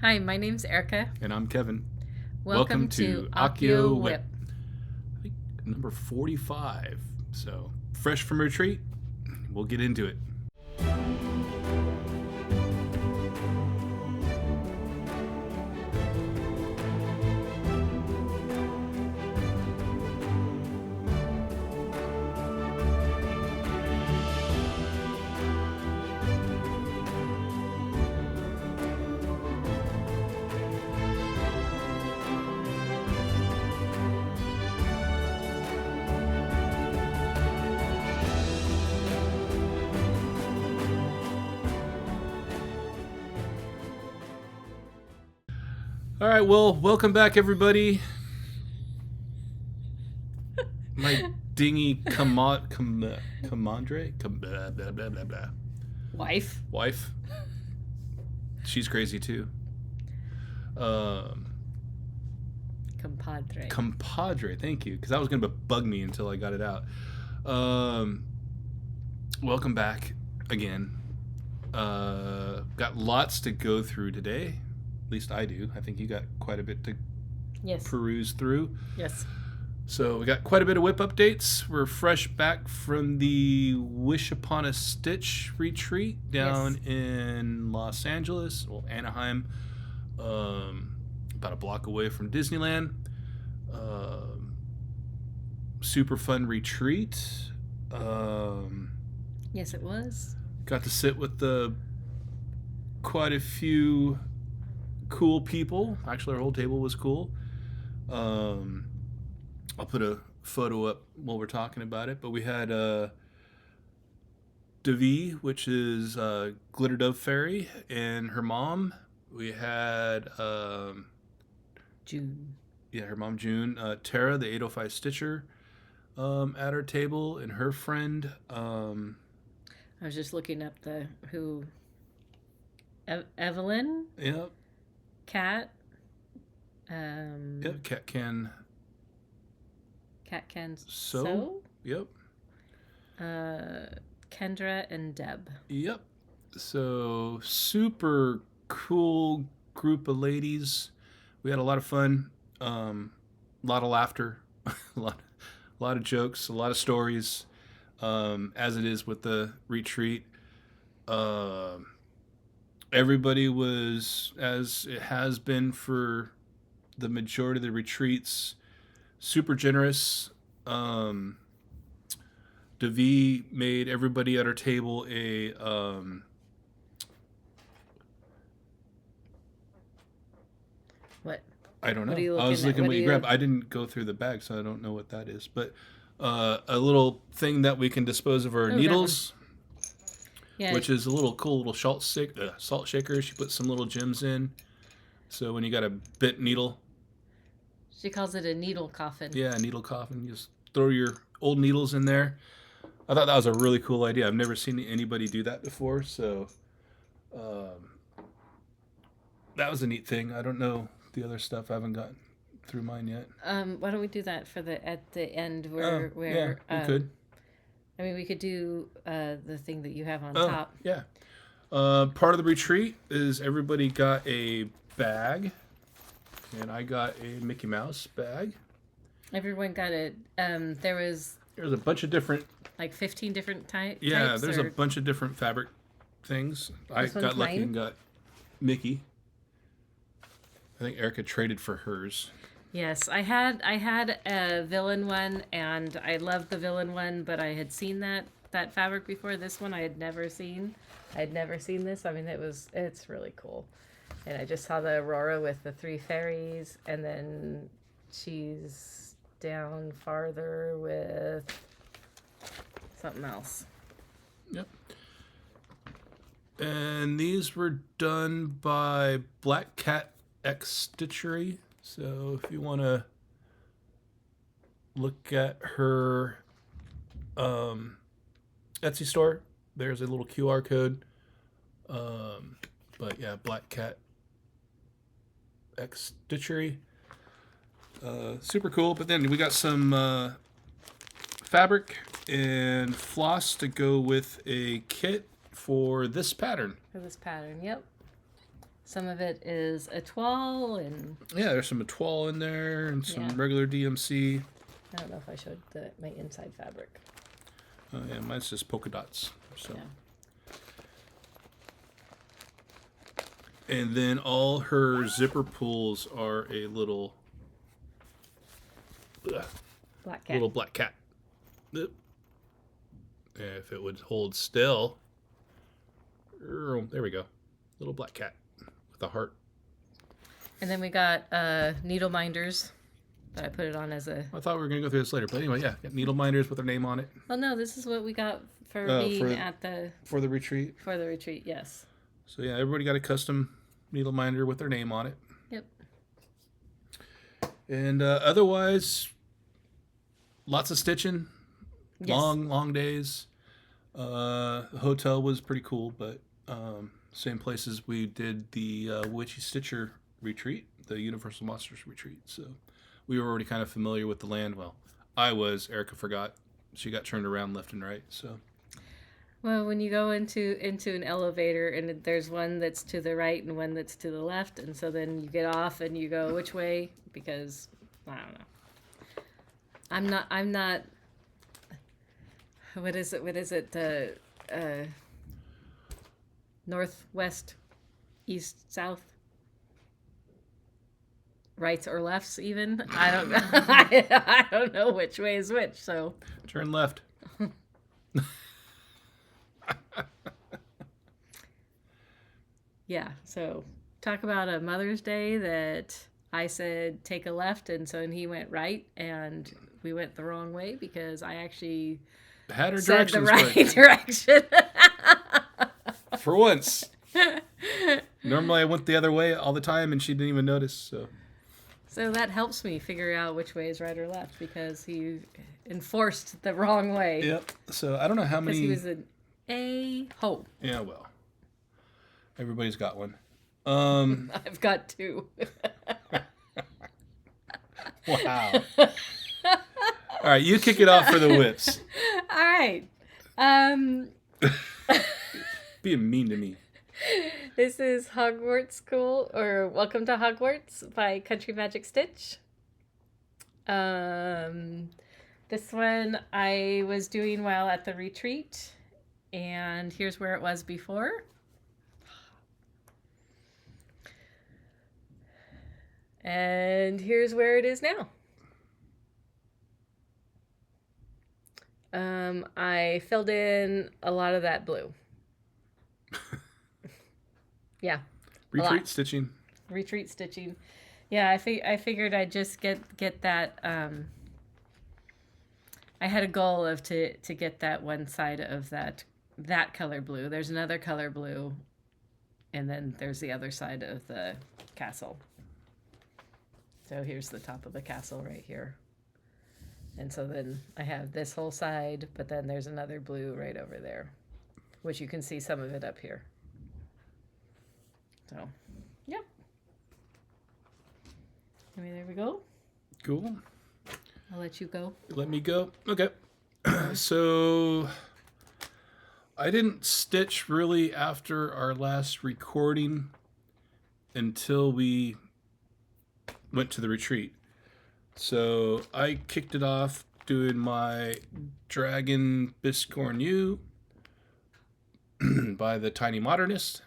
Hi, my name's Erica. And I'm Kevin. Welcome to Accio Whip. I think number 45. So, fresh from retreat, we'll get into it. All right, well, welcome back, everybody. My dingy commandre? Blah, blah, blah, blah, blah. Wife. She's crazy, too. Compadre, thank you. Because that was going to bug me until I got it out. Welcome back again. Got lots to go through today. At least I do. I think you got quite a bit to peruse through. Yes. So we got quite a bit of whip updates. We're fresh back from the Wish Upon a Stitch retreat down in Los Angeles, well, Anaheim, about a block away from Disneyland. Super fun retreat. Yes, it was. Got to sit with quite a few cool people. Actually, our whole table was cool. I'll put a photo up while we're talking about it. But we had Devi, which is Glitter Dove Fairy, and her mom. We had June. Yeah, her mom June. Tara, the 805 Stitcher, at our table, and her friend. I was just looking up Evelyn. Yep. Cat. Yep. Cat can. So. Yep. Kendra and Deb. Yep. So super cool group of ladies. We had a lot of fun. A lot of laughter. a lot of jokes. A lot of stories. As it is with the retreat. Everybody was, as it has been for the majority of the retreats, super generous. Devi made everybody at our table a what? I don't know. I was looking what you grabbed. I didn't go through the bag, so I don't know what that is. But a little thing that we can dispose of our needles. Yeah. Which is a little cool little salt shaker. She put some little gems in. So when you got a bent needle. She calls it a needle coffin. Yeah, a needle coffin. You just throw your old needles in there. I thought that was a really cool idea. I've never seen anybody do that before. So that was a neat thing. I don't know the other stuff. I haven't gotten through mine yet. Why don't we do that at the end where yeah, we could. I mean, we could do the thing that you have on top. Yeah. Part of the retreat is everybody got a bag, and I got a Mickey Mouse bag. Everyone got it. There's a bunch of different... Like 15 different types? Yeah, there's a bunch of different fabric things. I got lucky and got Mickey. I think Erica traded for hers. Yes, I had a villain one, and I loved the villain one, but I had seen that fabric before. This one I had never seen. I had never seen this. I mean, it's really cool. And I just saw the Aurora with the 3 fairies, and then she's down farther with something else. Yep. And these were done by Black Cat Stitchery. So if you want to look at her Etsy store, there's a little QR code. But yeah, Black Cat Stitchery. Super cool. But then we got some fabric and floss to go with a kit for this pattern. Yep. Some of it is a toile, and Yeah, there's some toile in there and some Yeah. regular DMC. I don't know if I showed my inside fabric. Oh, yeah, mine's just polka dots. So. Yeah. And then all her zipper pulls are a little Black cat. little black cat. Yep. If it would hold still. There we go. Little black cat with a heart. And then we got needle minders that I put it on as a... I thought we were going to go through this later. But anyway, yeah. Got needle minders with their name on it. Oh, no, this is what we got for being at the... For the retreat. For the retreat, yes. So, yeah, everybody got a custom needle minder with their name on it. Yep. And otherwise, lots of stitching. Yes. Long days. The hotel was pretty cool, but same places we did the Witchy Stitcher retreat, the Universal Monsters retreat. So we were already kind of familiar with the land. Well, I was. Erica forgot. She got turned around left and right. So. Well, when you go into an elevator and there's one that's to the right and one that's to the left, and so then you get off and you go which way, because I don't know. I'm not. What is it? Northwest, east, south, rights or lefts even. I don't know. I don't know which way is which. So Turn left. Yeah, so talk about a Mother's Day that I said take a left, and he went right, and we went the wrong way because I actually Had her said the directions right direction. For once. Normally I went the other way all the time and she didn't even notice. So that helps me figure out which way is right or left because he enforced the wrong way. Yep. So I don't know how many. Because he was an a-hole. Yeah, well. Everybody's got one. I've got two. Wow. All right, you kick it off for the whips. All right. Being mean to me. This is Hogwarts School, or Welcome to Hogwarts by Country Magic Stitch. This one I was doing while at the retreat, and here's where it was before. And here's where it is now. I filled in a lot of that blue. Yeah. Retreat stitching. Retreat stitching. Yeah, I figured I'd just get that. I had a goal of to get that one side of that color blue. There's another color blue, and then there's the other side of the castle. So here's the top of the castle right here. And so then I have this whole side, but then there's another blue right over there, which you can see some of it up here. So, yep. I mean, there we go. Cool. I'll let you go. Let me go. Okay. So I didn't stitch really after our last recording until we went to the retreat. So I kicked it off doing my Dragon Biscornu by the Tiny Modernist.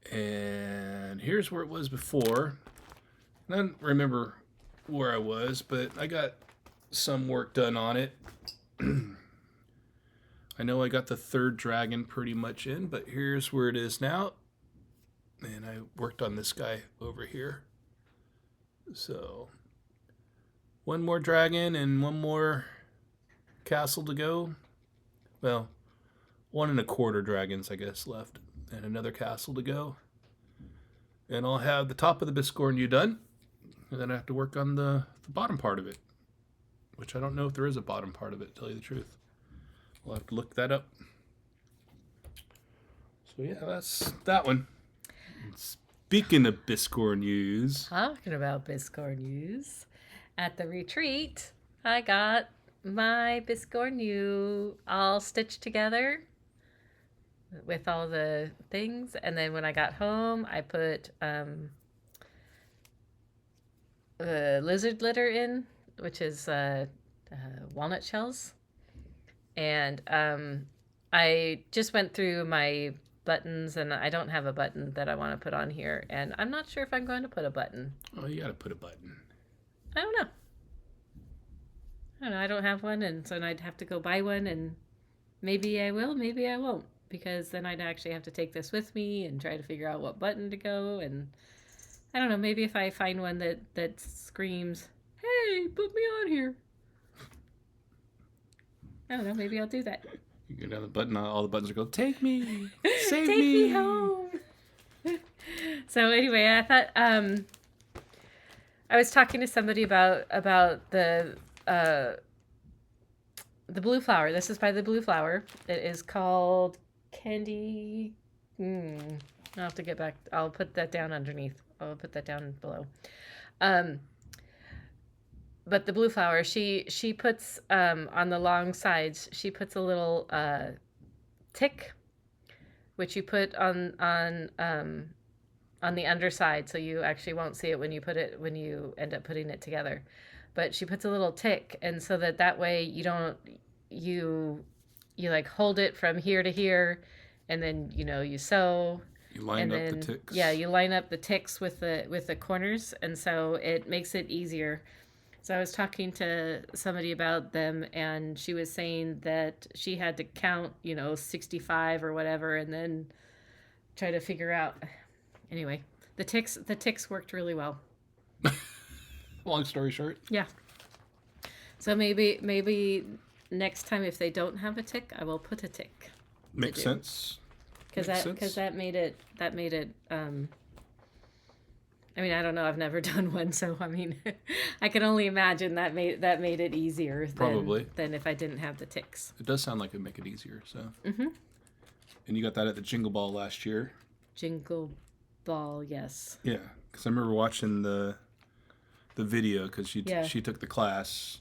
And here's where it was before. I don't remember where I was, but I got some work done on it. I know I got the third dragon pretty much in, but here's where it is now. And I worked on this guy over here. So, one more dragon and one more castle to go. Well, 1 1/4 dragons, I guess, left. And another castle to go. And I'll have the top of the Biscornu done. And then I have to work on the bottom part of it. Which I don't know if there is a bottom part of it, to tell you the truth. We'll have to look that up. So yeah, that's that one. Speaking of Biscornus. Talking about Biscornus, at the retreat, I got my Biscornu all stitched together. with all the things. And then when I got home, I put lizard litter in, which is walnut shells. And I just went through my buttons, and I don't have a button that I want to put on here. And I'm not sure if I'm going to put a button. Oh, you got to put a button. I don't know. I don't have one, and so I'd have to go buy one, and maybe I will, maybe I won't, because then I'd actually have to take this with me and try to figure out what button to go, and I don't know, maybe if I find one that screams, "Hey, put me on here." I don't know, maybe I'll do that. You go down the button, all the buttons will go, "Take me, save Take me home. So anyway, I thought I was talking to somebody about the Blue Flower. This is by the Blue Flower. It is called Candy. I'll have to get back. I'll put that down underneath. I'll put that down below. But the Blue Flower, she puts on the long sides. She puts a little tick, which you put on the underside, so you actually won't see it when you end up putting it together. But she puts a little tick, and so that way you like hold it from here to here, and then you sew. You line up the ticks. Yeah, you line up the ticks with the corners, and so it makes it easier. So I was talking to somebody about them, and she was saying that she had to count, 65 or whatever, and then try to figure out. Anyway, the ticks worked really well. Long story short. Yeah. So maybe next time, if they don't have a tick, I will put a tick. Makes sense. Because that made it. I mean, I don't know. I've never done one, so I mean, I can only imagine that made it easier than if I didn't have the ticks. It does sound like it'd make it easier. So. Mm-hmm. And you got that at the Jingle Ball last year. Jingle Ball, yes. Yeah, because I remember watching the video because she took the class,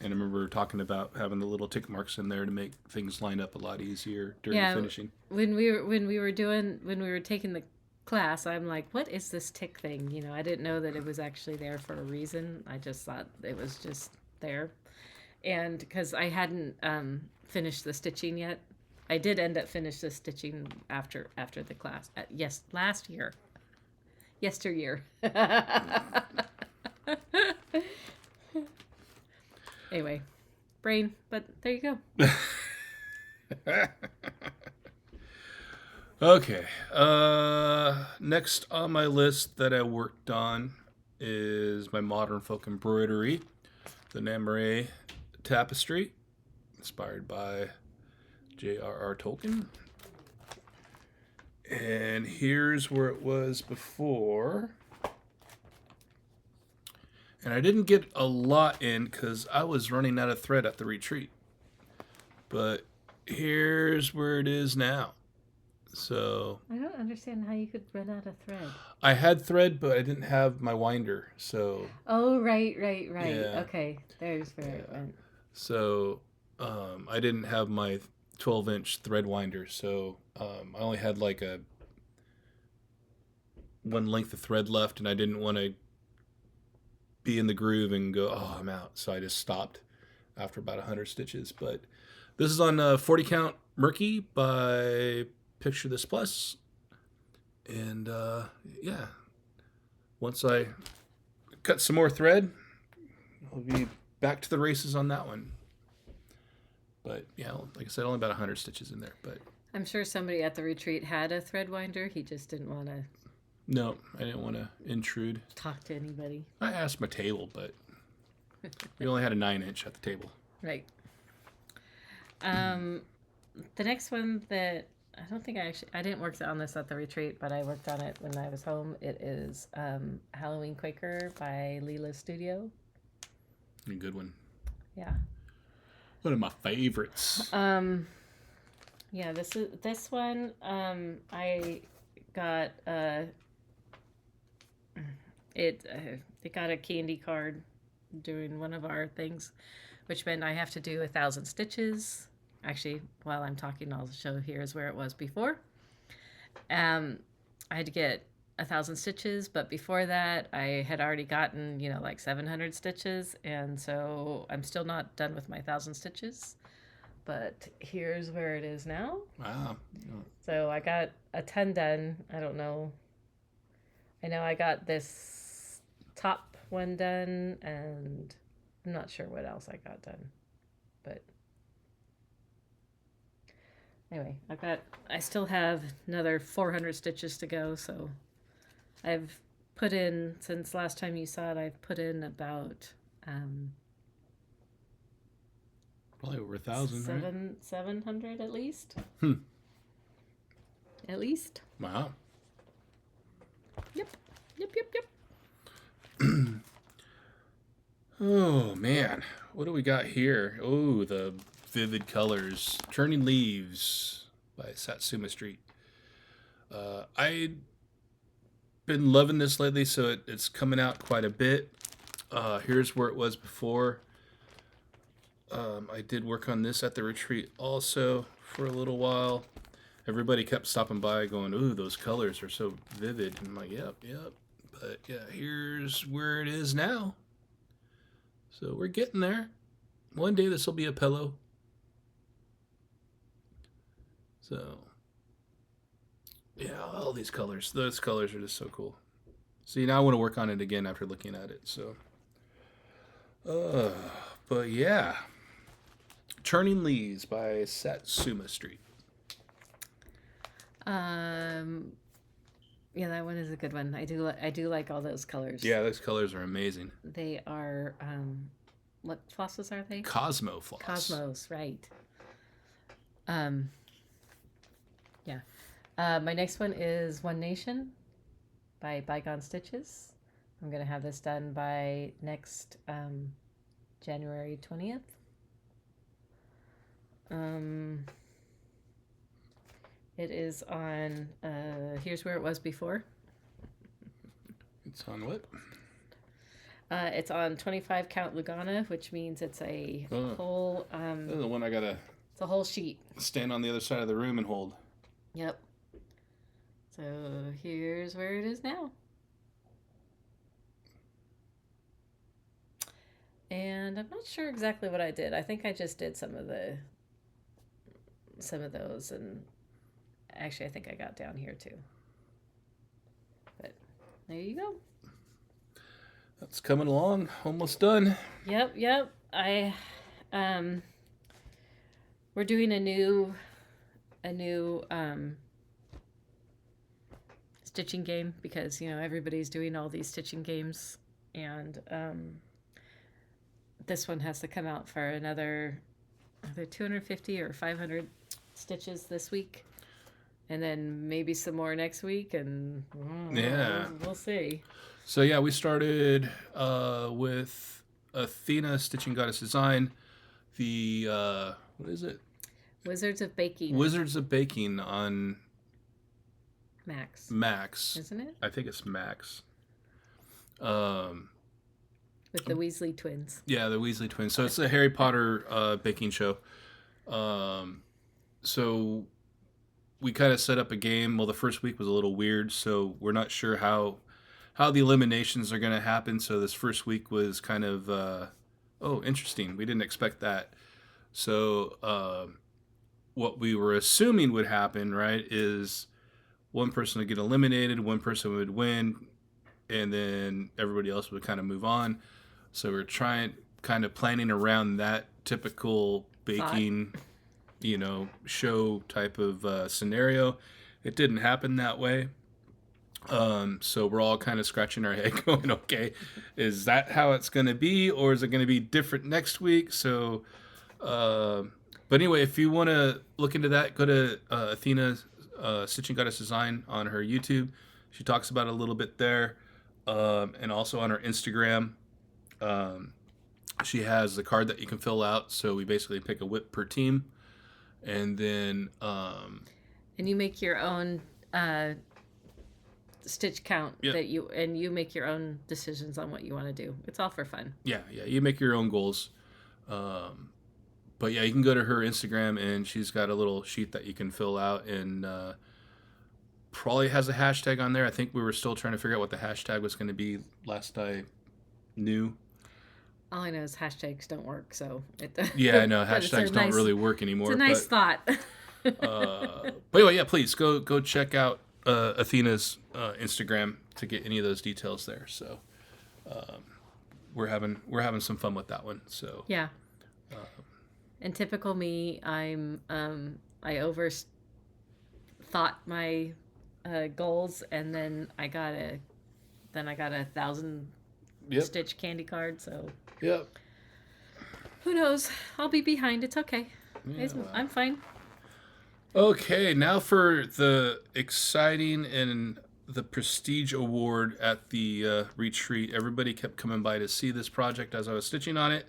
and I remember talking about having the little tick marks in there to make things line up a lot easier during the finishing. When we were taking the class, I'm like, what is this tick thing? I didn't know that it was actually there for a reason. I just thought it was just there. And because I hadn't finished the stitching yet. I did end up finish the stitching after the class. Last year. Yesteryear. Anyway, brain, but there you go. Okay. Next on my list that I worked on is my Modern Folk Embroidery, the Namarie Tapestry, inspired by J.R.R. Tolkien. And here's where it was before. And I didn't get a lot in because I was running out of thread at the retreat. But here's where it is now. So I don't understand how you could run out of thread. I had thread, but I didn't have my winder. So oh, right. Yeah. Okay, there's where it went. So I didn't have my 12-inch thread winder, so I only had like one length of thread left, and I didn't want to be in the groove and go, oh, I'm out. So I just stopped after about 100 stitches. But this is on 40 count Murky by Picture This Plus. And yeah, once I cut some more thread, I'll be back to the races on that one. But yeah, like I said, only about 100 stitches in there. But I'm sure somebody at the retreat had a thread winder. He just didn't want to. No, I didn't want to intrude. Talk to anybody. I asked my table, but we only had a 9-inch at the table. Right. The next one that I don't think I didn't work on this at the retreat, but I worked on it when I was home. It is Halloween Quaker by Lila Studio. A good one. Yeah. One of my favorites. Yeah, this one I got it got a candy card during one of our things, which meant I have to do 1,000 stitches actually, while I'm talking, I'll show here's where it was before. I had to get 1,000 stitches, but before that I had already gotten, like 700 stitches, and so I'm still not done with my 1,000 stitches. But here's where it is now. Wow. So I got a ton done. I don't know. I know I got this top one done, and I'm not sure what else I got done. But anyway, I still have another 400 stitches to go, so I've put in, since last time you saw it, I've put in about probably over 1,000, right? 700 at least. At least. Wow. Yep. Oh man, what do we got here? Oh, the vivid colors. Turning Leaves by Satsuma Street. I've been loving this lately, so it's coming out quite a bit. Here's where it was before. I did work on this at the retreat also for a little while. Everybody kept stopping by going, ooh, those colors are so vivid. And I'm like, yep. But yeah, here's where it is now. So we're getting there. One day this will be a pillow. So, yeah, all these colors. Those colors are just so cool. See, now I want to work on it again after looking at it. So, but yeah. Turning Leaves by Satsuma Street. Yeah, that one is a good one. I do like all those colors. Yeah, those colors are amazing. They are, what flosses are they? Cosmo floss. Cosmos, right. Yeah. My next one is One Nation by ByGone Stitches. I'm going to have this done by next January 20th. It is on, here's where it was before. It's on what? It's on 25 count Lugana, which means it's a whole... This is the one I gotta... It's a whole sheet. Stand on the other side of the room and hold. Yep. So here's where it is now. And I'm not sure exactly what I did. I think I just did some of those, and actually I think I got down here too. But there you go. That's coming along, almost done. Yep. We're doing a new stitching game because everybody's doing all these stitching games, and this one has to come out for another 250 or 500 stitches this week, and then maybe some more next week, and we'll see. So yeah, we started with Athena Stitching Goddess Design, the what is it? Wizards of Baking. Wizards of Baking on Max, isn't it? I think it's Max. With the Weasley twins. Yeah, the Weasley twins. So it's a Harry Potter baking show. So we kind of set up a game. Well, the first week was a little weird, so we're not sure how the eliminations are going to happen. So this first week was kind of, interesting. We didn't expect that. So what we were assuming would happen, right, is one person would get eliminated, one person would win, and then everybody else would kind of move on. So we're kind of planning around that typical baking, show type of scenario. It didn't happen that way. So we're all kind of scratching our head going, okay, is that how it's going to be, or is it going to be different next week? So, but anyway, if you want to look into that, go to Athena Stitching Goddess Design on her YouTube. She talks about it a little bit there. And also on her Instagram, she has the card that you can fill out. So we basically pick a whip per team, and then and you make your own stitch count. Yep. That you make your own decisions on what you want to do. It's all for fun. Yeah, you make your own goals. But yeah, you can go to her Instagram, and she's got a little sheet that you can fill out, and probably has a hashtag on there. I think we were still trying to figure out what the hashtag was going to be last I knew. All I know is hashtags don't work, so it. Yeah, I know hashtags don't really work anymore. It's a nice thought. But anyway, yeah, please go check out Athena's Instagram to get any of those details there. So we're having some fun with that one. So yeah. And typical me, I overthought my goals, and then I got a 1,000 stitch candy card. So yep. Who knows? I'll be behind. It's okay. Yeah, I'm fine. Okay, now for the exciting and the prestige award at the retreat. Everybody kept coming by to see this project as I was stitching on it.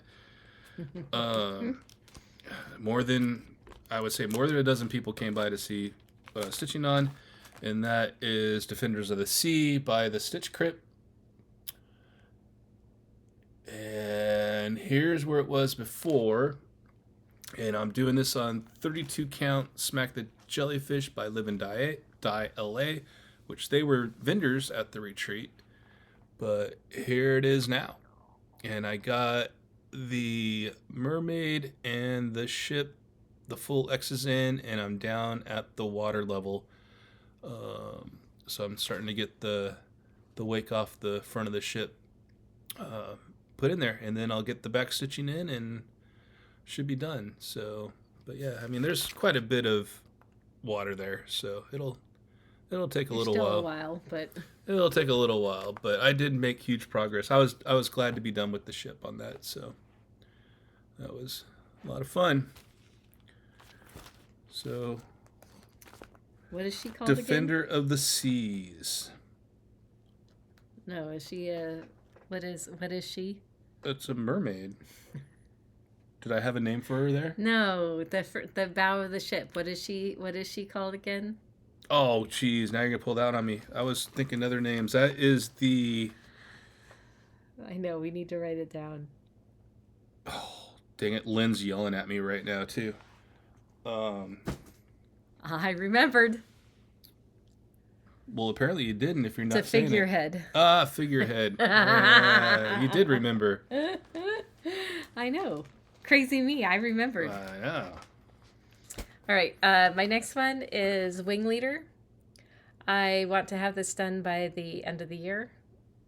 More than a dozen people came by to see what I was stitching on, and that is Defenders of the Sea by the Stitch Crypt. And here's where it was before. And I'm doing this on 32 count Smack the Jellyfish by Live and Die LA, which they were vendors at the retreat. But here it is now. And I got the mermaid and the ship, the full X's in, and I'm down at the water level. So I'm starting to get the wake off the front of the ship put in there, and then I'll get the back stitching in and should be done. So, but yeah, I mean, there's quite a bit of water there, so it'll take a little while. But it'll take a little while. But I did make huge progress. I was glad to be done with the ship on that. So that was a lot of fun. So, what is she called Defender again? of the Seas. No, is she what is she? It's a mermaid. Did I have a name for her there? No, the bow of the ship. What is she called again? Oh, geez. Now you're going to pull that out on me. I was thinking other names. That is the... I know. We need to write it down. Oh, dang it. Lynn's yelling at me right now, too. I remembered. Well, apparently you didn't if you're not it's a saying figurehead. It. Ah, figurehead. You did remember. I know. Crazy me. I remembered. I know. All right. My next one is Wingleader. I want to have this done by the end of the year.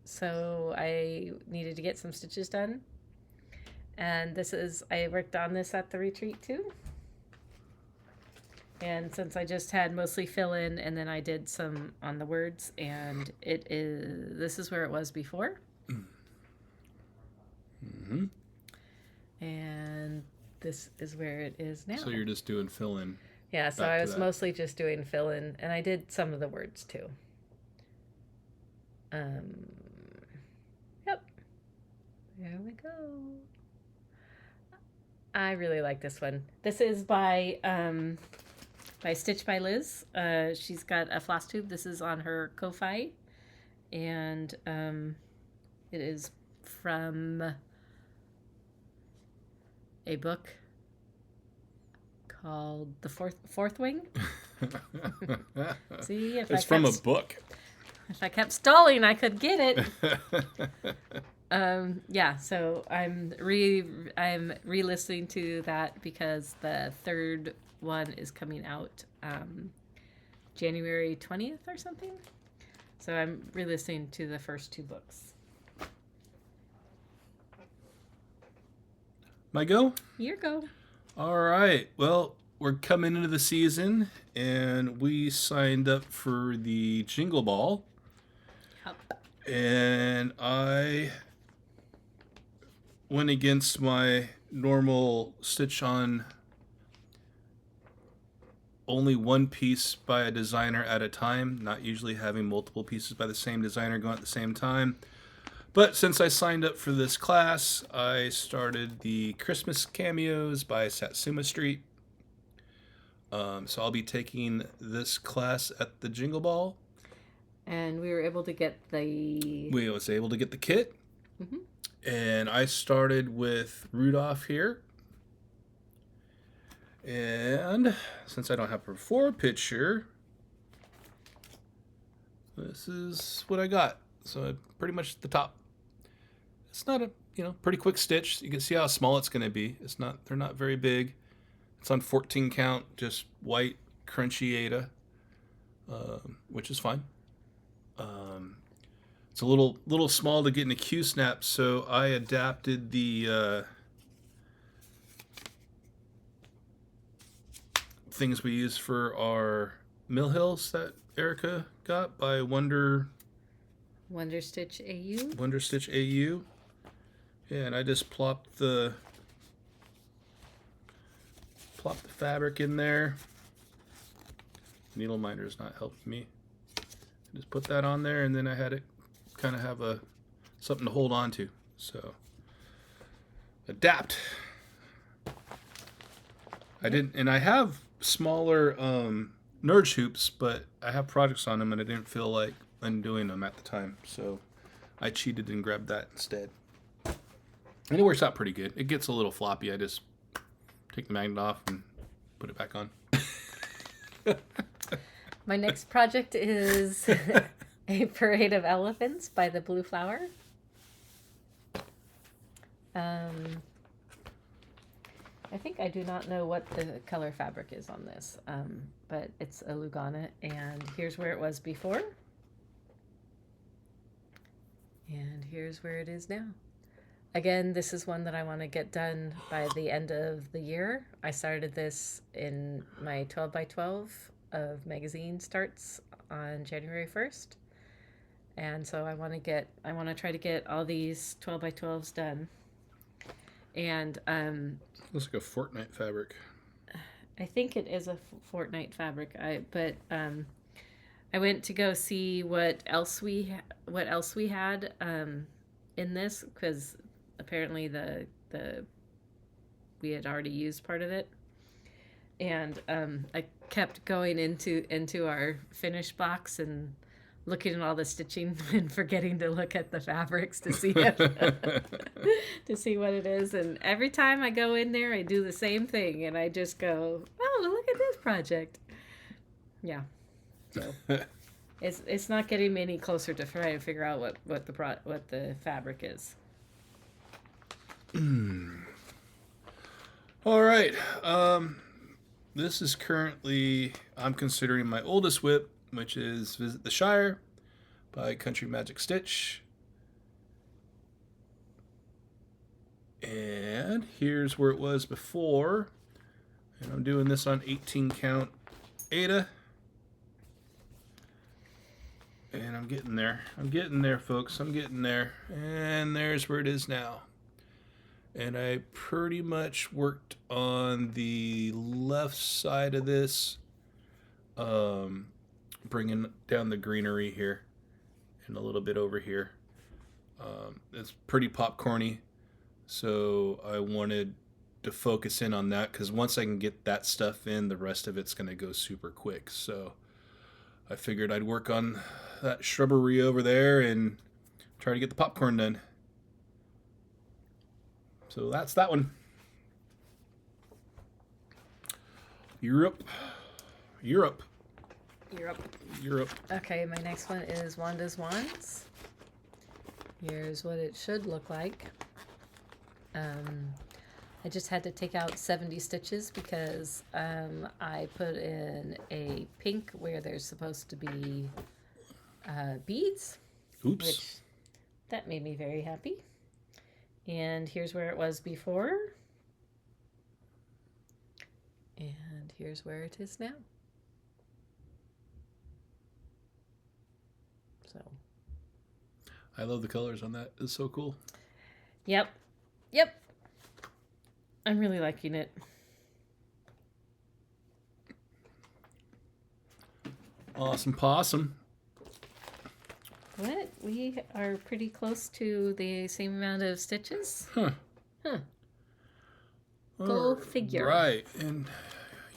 So I needed to get some stitches done. And I worked on this at the retreat too. And since I just had mostly fill in, and then I did some on the words, and this is where it was before. Mm-hmm. And this is where it is now. So you're just doing fill in. Yeah, so I was mostly just doing fill in, and I did some of the words too. Yep. There we go. I really like this one. This is by Stitch by Liz. She's got a Flosstube. This is on her Ko-Fi. And it is from a book called The Fourth Wing. See, it's from a book. If I kept stalling, I could get it. Yeah, so I'm re-listening to that because the third one is coming out January 20th or something. So I'm re-listening to the first two books. My go? Your go. All right. Well, we're coming into the season, and we signed up for the Jingle Ball. Yep. And I went against my normal stitch on only one piece by a designer at a time, not usually having multiple pieces by the same designer going at the same time. But since I signed up for this class, I started the Christmas cameos by Satsuma Street. So I'll be taking this class at the Jingle Ball. And we were able to get the... We was able to get the kit. Mm-hmm. And I started with Rudolph here. And since I don't have a before picture, this is what I got. So pretty much the top. It's not a, pretty quick stitch. You can see how small it's going to be. They're not very big. It's on 14 count, just white, crunchy Aida, which is fine. It's a little small to get in a Q-snap, so I adapted the things we use for our mill hills that Erica got by Wonder Stitch AU. Wonder Stitch AU. Yeah, and I just plopped the fabric in there. Needle minder is not helping me. Just put that on there, and then I had it kind of have something to hold on to. So adapt. I have smaller Nurge hoops, but I have projects on them, and I didn't feel like undoing them at the time, so I cheated and grabbed that instead. And it works out pretty good. It gets a little floppy. I just take the magnet off and put it back on. My next project is a Parade of Elephants by the Blue Flower. I think I do not know what the color fabric is on this, but it's a Lugana, and here's where it was before. And here's where it is now. Again, this is one that I want to get done by the end of the year. I started this in my 12 by 12 of magazine starts on January 1st. And so I want to try to get all these 12 by 12s done. And looks like a Fortnight fabric. I think it is a Fortnight fabric. I went to go see what else we had in this, because apparently we had already used part of it, and I kept going into our finished box and looking at all the stitching and forgetting to look at the fabrics to see to see what it is. And every time I go in there, I do the same thing, and I just go, "Oh, look at this project!" Yeah, so it's not getting me any closer to try and figure out what the fabric is. All right. This is currently, I'm considering my oldest whip, which is Visit the Shire by Country Magic Stitch. And here's where it was before. And I'm doing this on 18 count Aida. And I'm getting there. I'm getting there, folks. I'm getting there. And there's where it is now. And I pretty much worked on the left side of this, bringing down the greenery here and a little bit over here. It's pretty popcorny, so I wanted to focus in on that, because once I can get that stuff in, the rest of it's going to go super quick. So I figured I'd work on that shrubbery over there and try to get the popcorn done. So that's that one. Europe. Okay, my next one is Wandas Wands. Here's what it should look like. I just had to take out 70 stitches because I put in a pink where there's supposed to be beads. Oops. Which that made me very happy. And here's where it was before. And here's where it is now. So. I love the colors on that. It's so cool. Yep. I'm really liking it. Awesome possum. What? We are pretty close to the same amount of stitches? Huh. Go figure. Right. And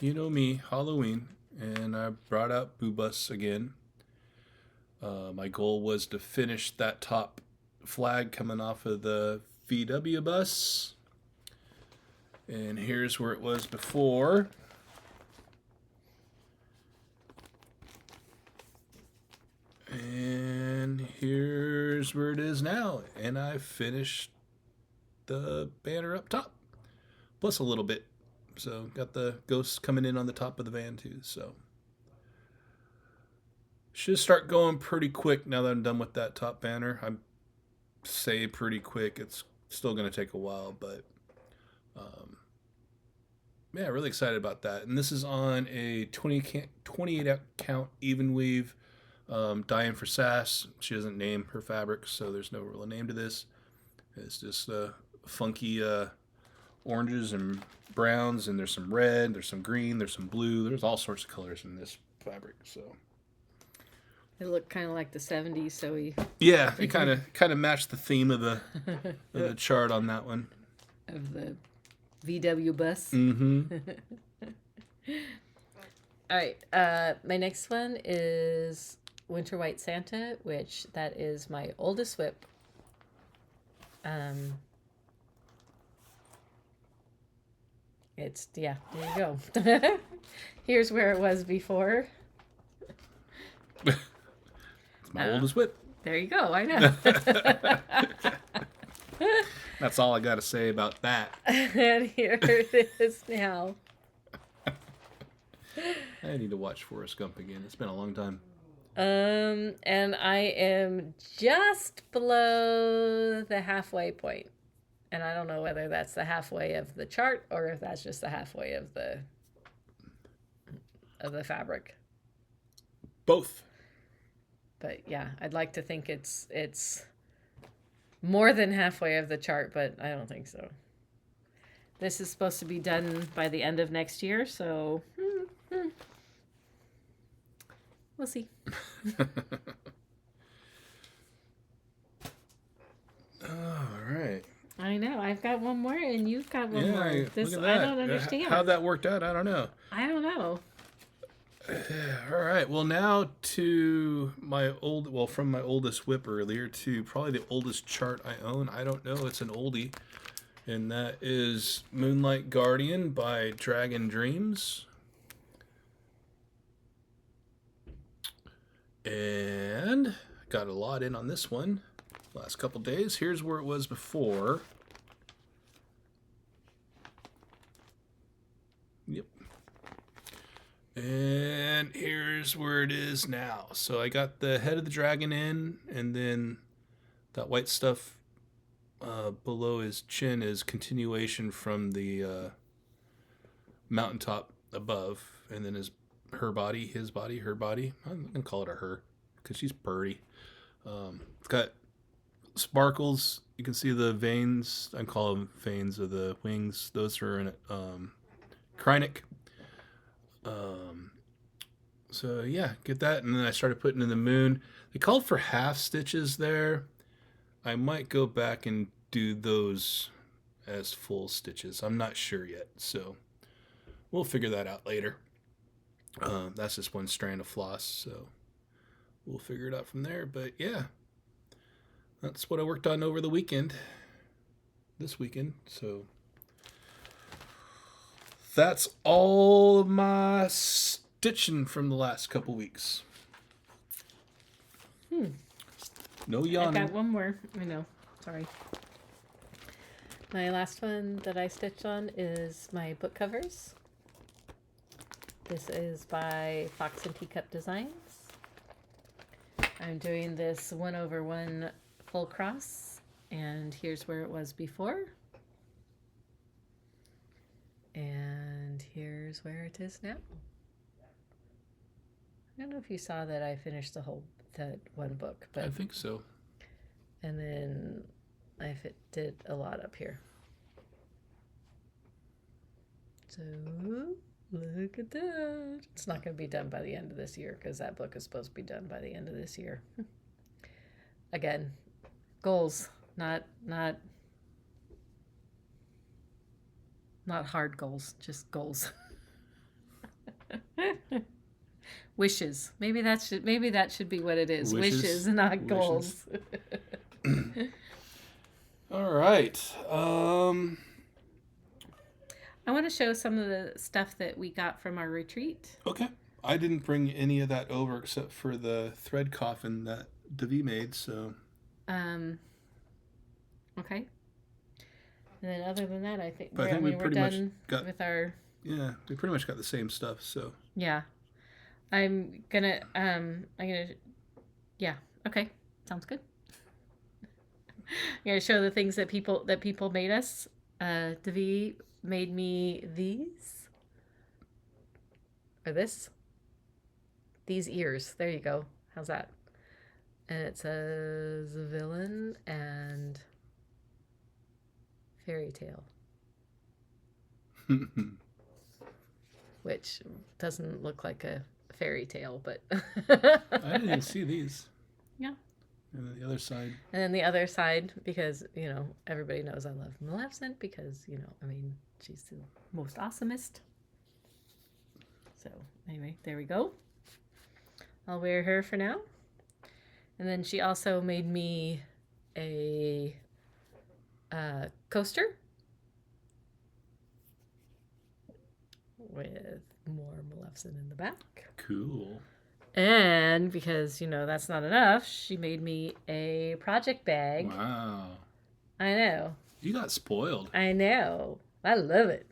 you know me, Halloween, and I brought out Boo Bus again. My goal was to finish that top flag coming off of the VW bus. And here's where it was before. And here's where it is now. And I finished the banner up top. Plus a little bit. So got the ghosts coming in on the top of the van too. So should start going pretty quick now that I'm done with that top banner. I'm say pretty quick. It's still going to take a while, but yeah, really excited about that. And this is on a 28 count Evenweave. Diane for Sass. She doesn't name her fabrics, so there's no real name to this. It's just funky oranges and browns, and there's some red, there's some green, there's some blue. There's all sorts of colors in this fabric. So it looked kind of like the 70s, so we... Yeah, it kind of matched the theme of the chart on that one. Of the VW bus. Mm-hmm. All right, my next one is Winter White Santa, which that is my oldest whip. It's, yeah, there you go. Here's where it was before. It's my oldest whip. There you go, I know. That's all I got to say about that. And here it is now. I need to watch Forrest Gump again. It's been a long time. And I am just below the halfway point. And I don't know whether that's the halfway of the chart or if that's just the halfway of the fabric. Both. But yeah, I'd like to think it's more than halfway of the chart, but I don't think so. This is supposed to be done by the end of next year, so we'll see. All right. I know. I've got one more, and you've got one more. Look This at I that. don't understand. How that worked out, I don't know. I don't know. All right. Well, now to from my oldest whip earlier to probably the oldest chart I own. I don't know. It's an oldie, and that is Moonlight Guardian by Dragon Dreams. And got a lot in on this one last couple days. Here's where it was before. Yep. And here's where it is now. So I got the head of the dragon in, and then that white stuff below his chin is continuation from the mountaintop above, and then her body, his body, her body. I'm going to call it a her because she's pretty. It's got sparkles. You can see the veins. I call them veins of the wings. Those are in Krynic. So yeah, get that. And then I started putting in the moon. They called for half stitches there. I might go back and do those as full stitches. I'm not sure yet. So we'll figure that out later. That's just one strand of floss. So we'll figure it out from there. But yeah, that's what I worked on over the weekend. This weekend. So that's all of my stitching from the last couple weeks. No yawning. I got one more. I know. Sorry. My last one that I stitched on is my book covers. This is by Fox and Teacup Designs. I'm doing this 1/1 full cross, and here's where it was before. And here's where it is now. I don't know if you saw that I finished that one book, but I think so. And then I did a lot up here. So look at that. It's not going to be done by the end of this year because that book is supposed to be done by the end of this year. Again, goals, not hard goals, just goals. Wishes. Maybe that should be what it is. Wishes, not goals. All right. I want to show some of the stuff that we got from our retreat. Okay. I didn't bring any of that over except for the thread coffin that Devi made, so. Okay. And then other than that, I think we we're pretty done much got, with our. Yeah, we pretty much got the same stuff, so. Yeah. Yeah, okay. Sounds good. I'm gonna show the things that people made us. Devi made me these. Or this. These ears. There you go. How's that? And it says villain and fairy tale. Which doesn't look like a fairy tale, but I didn't even see these. Yeah. And then the other side. And then the other side, because, everybody knows I love Maleficent because, she's the most awesomest. So, anyway, there we go. I'll wear her for now. And then she also made me a coaster with more Maleficent in the back. Cool. And because, that's not enough, she made me a project bag. Wow. I know. You got spoiled. I know. I love it.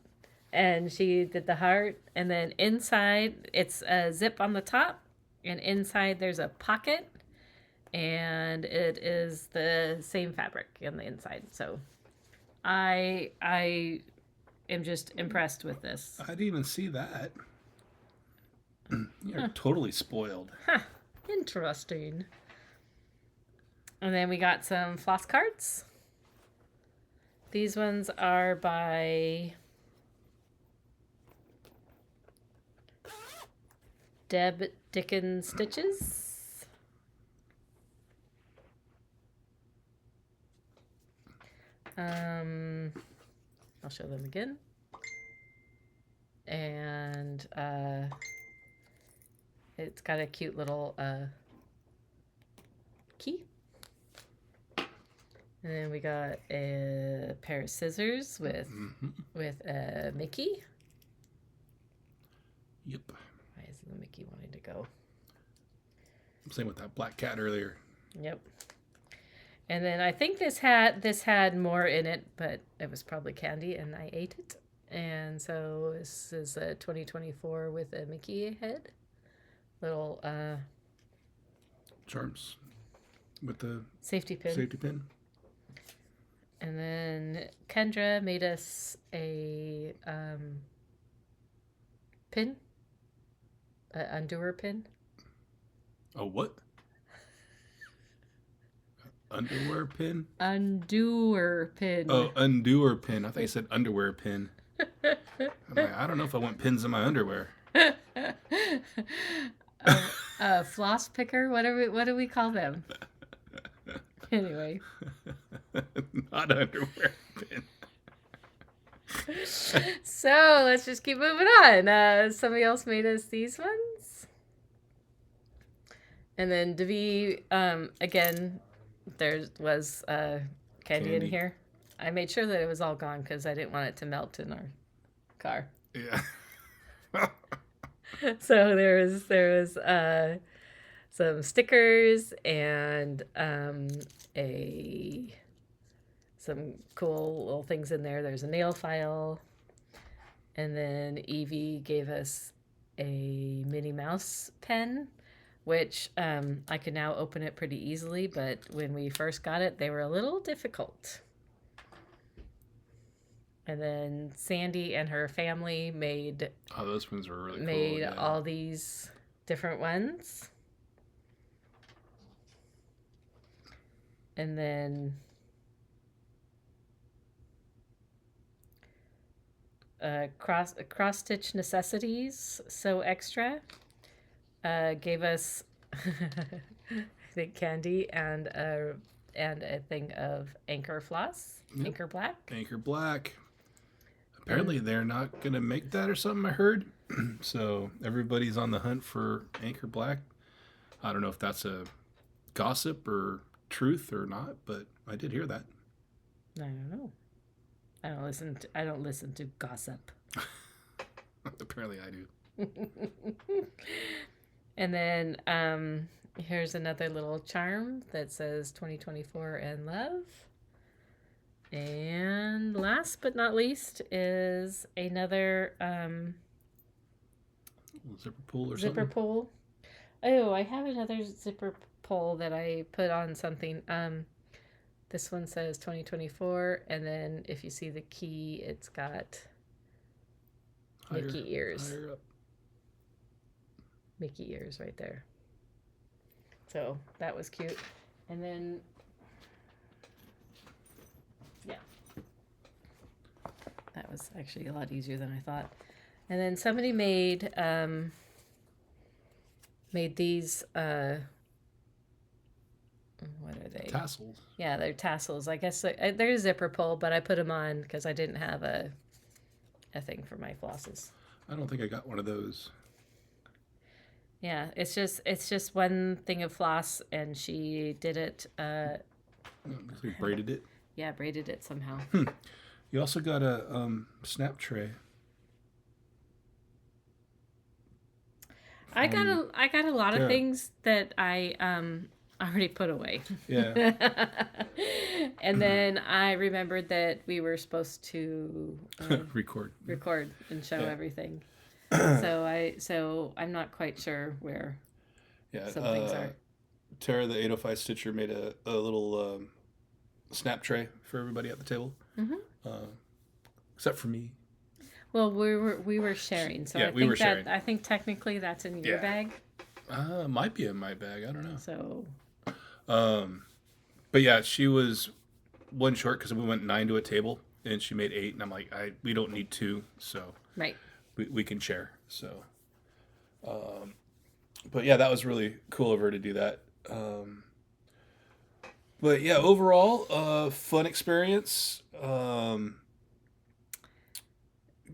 And she did the heart. And then inside, it's a zip on the top. And inside, there's a pocket. And it is the same fabric on the inside. So I am just impressed with this. I didn't even see that. You're totally spoiled. Huh. Interesting. And then we got some floss cards. These ones are by Deb Dickens Stitches. I'll show them again. And it's got a cute little key. And then we got a pair of scissors with a Mickey. Yep. Why isn't the Mickey wanting to go? Same with that black cat earlier. Yep. And then I think this had more in it, but it was probably candy, and I ate it. And so this is a 2024 with a Mickey head. Little charms with the safety pin. And then Kendra made us a pin, an undoer pin. A what? Underwear pin? Undoer pin. Oh, undoer pin. I thought you said underwear pin. I'm like, I don't know if I want pins in my underwear. Floss picker. What do we call them? Anyway. Not underwear pin. So let's just keep moving on. Somebody else made us these ones. And then Devi, again, there was candy in here. I made sure that it was all gone because I didn't want it to melt in our car. Yeah. So there was some stickers and some cool little things in there. There's a nail file, and then Evie gave us a Minnie Mouse pen, which I can now open it pretty easily, but when we first got it, they were a little difficult. And then Sandy and her family made... Oh, those ones were really cool. Made all these different ones. And then... Cross Stitch Necessities, So Extra, gave us, I think, candy and a thing of Anchor Floss, yep. Anchor Black. Anchor Black. Apparently they're not going to make that or something, I heard. So everybody's on the hunt for Anchor Black. I don't know if that's a gossip or truth or not, but I did hear that. I don't know. I don't listen to gossip. Apparently I do. And then here's another little charm that says 2024 and love. And last but not least is another Zipper pull or zipper something? pull. Oh, I have another zipper pull that I put on something. This one says 2024, and then if you see the key, it's got Mickey ears. Higher up. Mickey ears right there. So that was cute. And then, yeah, that was actually a lot easier than I thought. And then somebody made these. What are they? Tassels. Yeah, they're tassels. I guess they're a zipper pull, but I put them on because I didn't have a thing for my flosses. I don't think I got one of those. Yeah, it's just one thing of floss, and she did it. We braided it. Yeah, braided it somehow. You also got a snap tray. I got a lot of things that I already put away. Yeah. And then I remembered that we were supposed to record and show everything. So I'm not quite sure where some things are. Tara, the 805 Stitcher, made a little snap tray for everybody at the table. Except for me. Well, we were sharing, so we were sharing. I think technically that's in your bag. Might be in my bag. I don't know. So. But yeah, she was one short because we went 9 to a table, and she made 8, and I'm like, we don't need 2, so right. We can share. So, but yeah, that was really cool of her to do that. But yeah, overall, fun experience.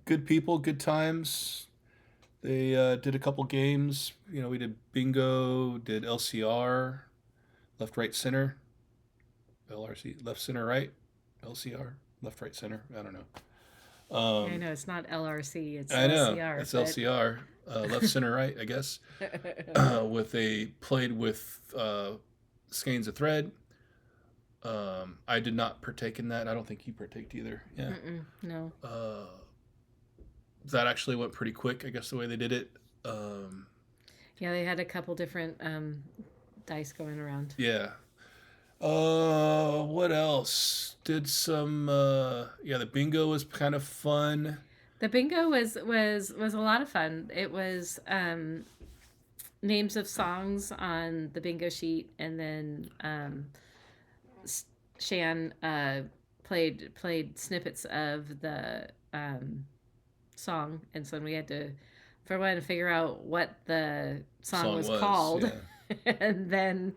Good people, good times. They did a couple games. You know, we did bingo, did LCR, left, right, center, LRC, left, center, right, LCR, left, right, center. I don't know. I know it's not LRC. It's I know LCR, it's LCR, left, center, right. I guess. Played with skeins of thread. I did not partake in that. I don't think you partaked either. Yeah. No. That actually went pretty quick. I guess the way they did it. Yeah, they had a couple different dice going around. Yeah. What else? Did some the bingo was kind of fun. The bingo was a lot of fun. It was names of songs on the bingo sheet, and then Shan played snippets of the song, and so we had to figure out what the song was called. Yeah. and then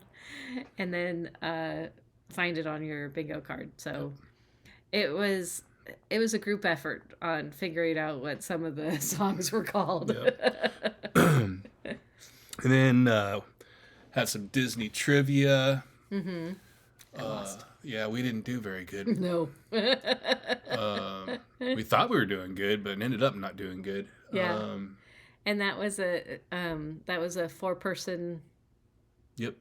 find it on your bingo card. So it was a group effort on figuring out what some of the songs were called. Yep. And then had some Disney trivia. Mm-hmm. I lost. Yeah, we didn't do very good. No. We thought we were doing good, but ended up not doing good. Yeah. And that was a 4-person. Yep.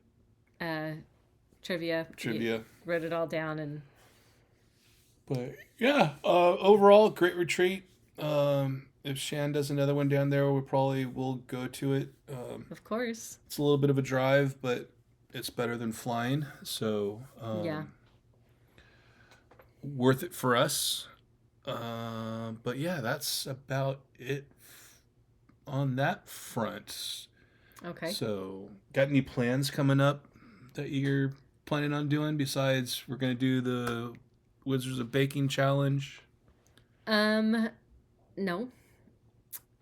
Trivia. You wrote it all down But yeah, overall great retreat. If Shan does another one down there, we probably will go to it. Of course. It's a little bit of a drive, but it's better than flying. So yeah. Worth it for us. But yeah, that's about it on that front. Okay. So, got any plans coming up that you're planning on doing besides we're going to do the Wizards of Baking challenge? No.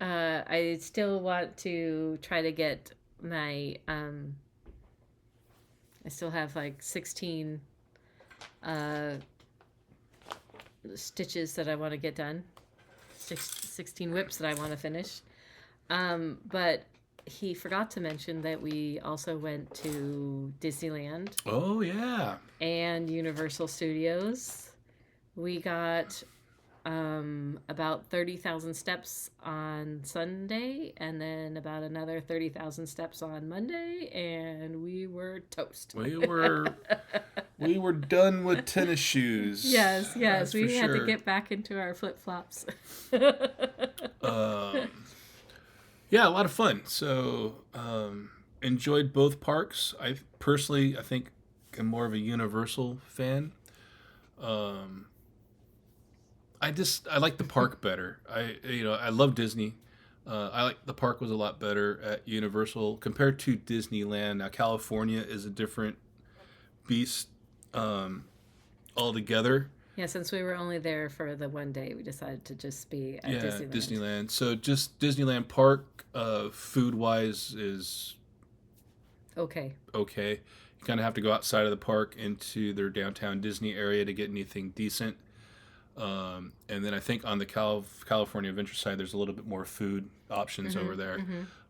I still want to try to get my I still have like 16 stitches that I want to get done. 16 whips that I want to finish. But he forgot to mention that we also went to Disneyland. Oh, yeah. And Universal Studios. We got about 30,000 steps on Sunday, and then about another 30,000 steps on Monday, and we were toast. We were done with tennis shoes. Yes, That's we for had to sure. get back into our flip flops. Yeah, a lot of fun. So enjoyed both parks. I think I'm more of a Universal fan. I like the park better. I love Disney. I like the park was a lot better at Universal compared to Disneyland. Now California is a different beast altogether. Yeah, since we were only there for the one day, we decided to just be at Disneyland. So just Disneyland Park, food wise is okay. You kind of have to go outside of the park into their downtown Disney area to get anything decent. And then I think on the California Adventure side, there's a little bit more food options over there.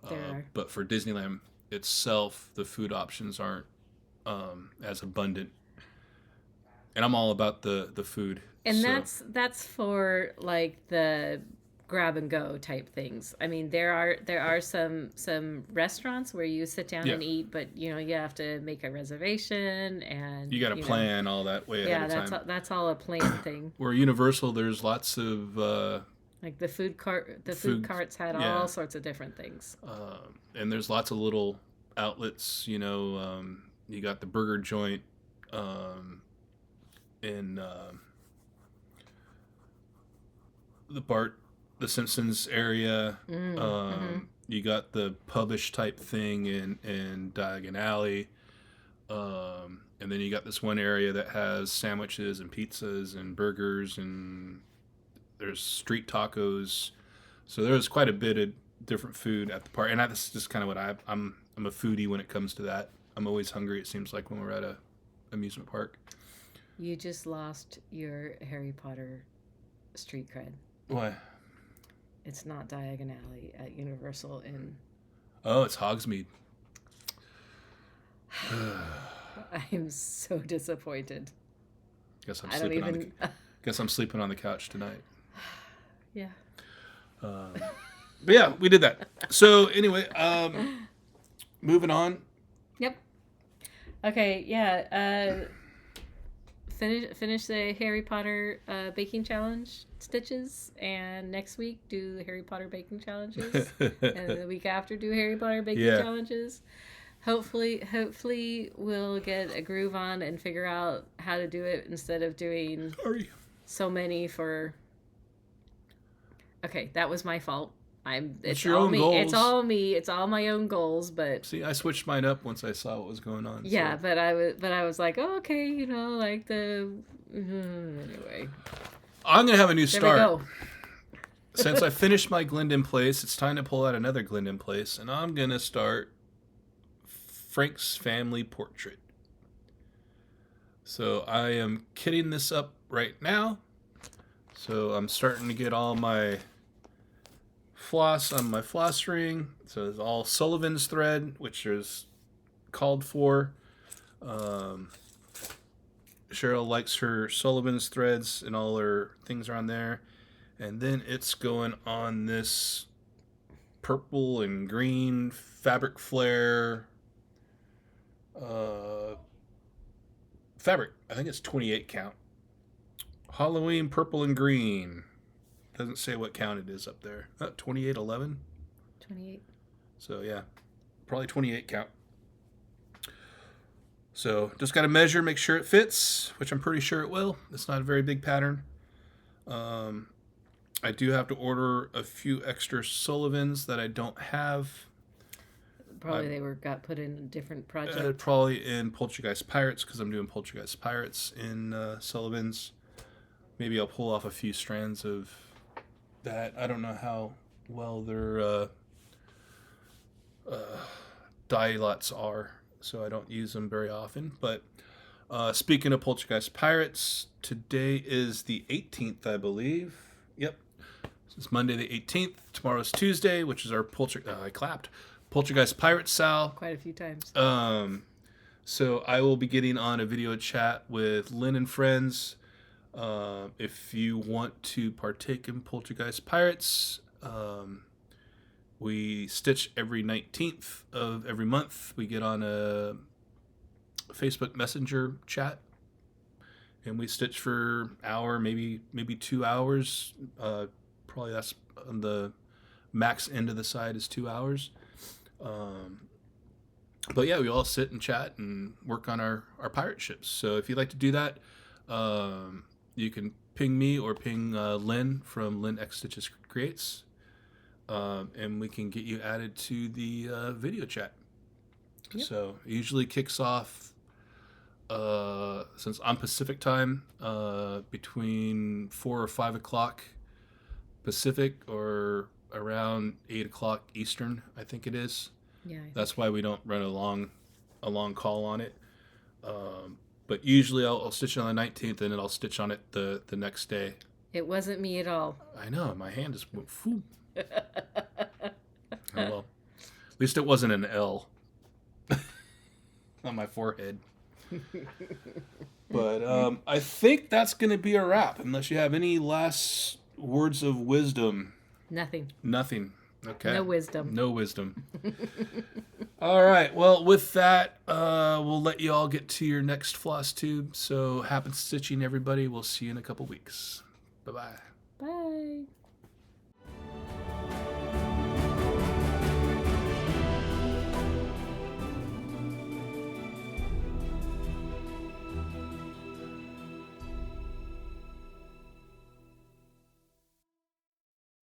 There are. But for Disneyland itself, the food options aren't as abundant. And I'm all about the food. And that's for like the grab and go type things. I mean, there are some restaurants where you sit down and eat, but you have to make a reservation and you got to plan all that way ahead of time. That's all a planned thing. Where Universal, there's lots of like the food food carts had all sorts of different things. And there's lots of little outlets. You got the burger joint in the Simpsons area. You got the pubish type thing in Diagon Alley. And then you got this one area that has sandwiches and pizzas and burgers, and there's street tacos. So there's quite a bit of different food at the park. And that's just kind of what I'm a foodie when it comes to that. I'm always hungry, it seems like, when we're at a amusement park. You just lost your Harry Potter street cred. Why? It's not Diagon Alley at Universal in... Oh, it's Hogsmeade. I am so disappointed. Guess I'm sleeping on the couch tonight. Yeah. But yeah, we did that. So anyway, moving on. Yep. Okay, yeah. Finish the Harry Potter baking challenge stitches, and next week do the Harry Potter baking challenges, and the week after do Harry Potter baking challenges. Hopefully we'll get a groove on and figure out how to do it instead of doing so many for... Okay, that was my fault. It's your own me. Goals. It's all me. It's all my own goals. But see, I switched mine up once I saw what was going on. Yeah, so. but I was like, oh, okay, like the anyway. I'm gonna have a new start. There we go. Since I finished my Glendon place, it's time to pull out another Glendon place, and I'm gonna start Frank's family portrait. So I am kitting this up right now. So I'm starting to get all my floss on my floss ring. So it's all Sullivan's thread, which is called for. Cheryl likes her Sullivan's threads, and all her things are on there. And then it's going on this purple and green fabric flare fabric. I think it's 28 count. Halloween purple and green. Doesn't say what count it is up there. 2811? 28. So yeah, probably 28 count. So just got to measure, make sure it fits, which I'm pretty sure it will. It's not a very big pattern. I do have to order a few extra Sullivans that I don't have. Probably they got put in a different project. Probably in Poltergeist Pirates, because I'm doing Poltergeist Pirates in Sullivans. Maybe I'll pull off a few strands of that. I don't know how well their dye lots are, so I don't use them very often. But speaking of Poltergeist Pirates, today is the 18th, I believe. Yep. It's Monday the 18th. Tomorrow's Tuesday, which is our Poltergeist Pirate Sal. Quite a few times. So I will be getting on a video chat with Lynn and friends. If you want to partake in Poltergeist Pirates, we stitch every 19th of every month. We get on a Facebook Messenger chat, and we stitch for an hour, maybe 2 hours. Probably that's on the max end of the side is 2 hours. But yeah, we all sit and chat and work on our pirate ships. So if you'd like to do that, you can ping me or ping Lynn from Lynn X Stitches Creates, and we can get you added to the video chat. Yep. So it usually kicks off, since I'm Pacific time, between 4 or 5 o'clock Pacific, or around 8 o'clock Eastern, I think it is. Yeah. That's why we don't run a long call on it. But usually I'll stitch it on the 19th, and then I'll stitch on it the next day. It wasn't me at all. I know. My hand just went, phew. Oh, well. At least it wasn't an L on my forehead. But I think that's going to be a wrap, unless you have any last words of wisdom. Nothing. Okay. No wisdom. All right. Well, with that, we'll let you all get to your next Flosstube. So happy stitching, everybody. We'll see you in a couple weeks. Bye-bye. Bye.